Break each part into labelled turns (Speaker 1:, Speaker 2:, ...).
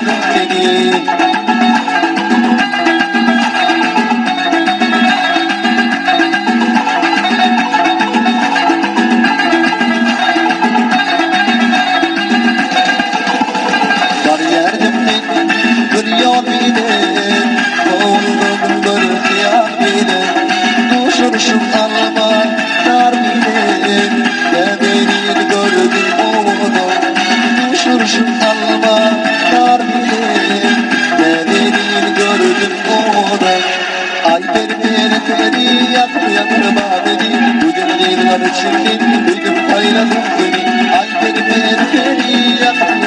Speaker 1: payladım seni. Var yerdim ben bir yol bilen, oldum bir hıyar bilen, düşürüşüm alma dar bilen, bedenini gördüm oğlum. Düşürüşüm alma dar bilen, bedenini gördüm oğlum. Ay beni yakma beni, bu deliler içinden duydum payladım seni. Ay beni yakma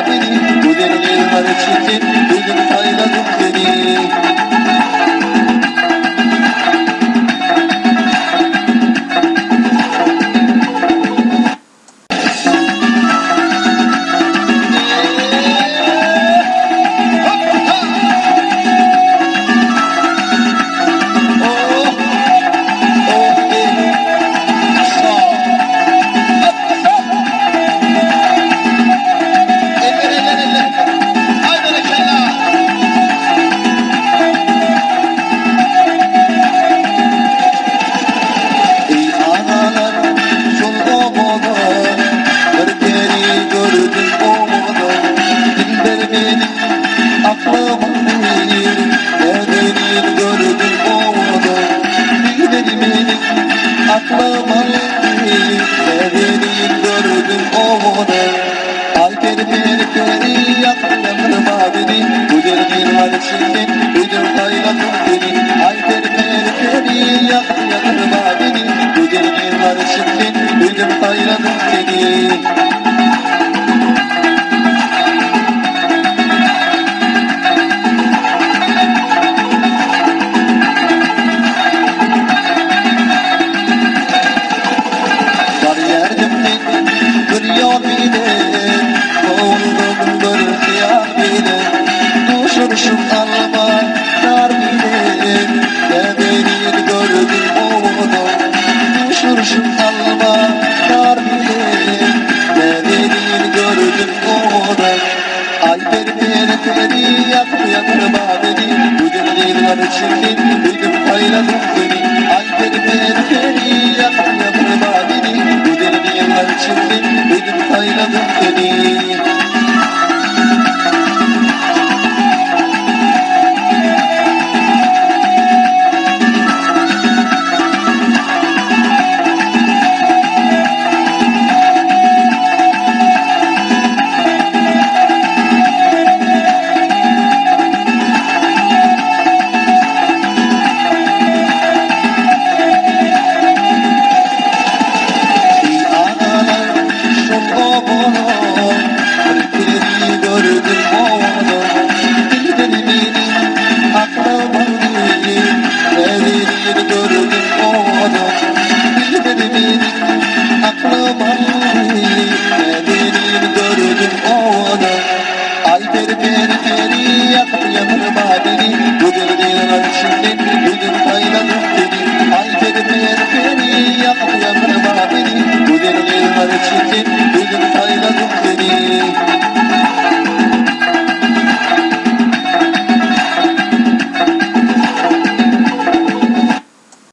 Speaker 1: beni, bu deliler içinden duydum payladım seni. aklım aldı, sevenin gördüm onu. Ay peri peri peri yakma beni, bu dergin halisinde ödüm kaynattın beni. Ay peri peri peri yakma beni, bu dergin halisinde ödüm kaynattın seni. Düşürüşüm alma dar bile, bebeğini gördüm onu. Düşürüşüm alma dar bile, bebeğini gördüm onu. Ay peri peri peri yakma beni, bu deliler içinde ödüm kaynattın beni. Ay peri peri peri yakma beni, bu deliler içinde ödüm kaynattın beni. Ay peri peri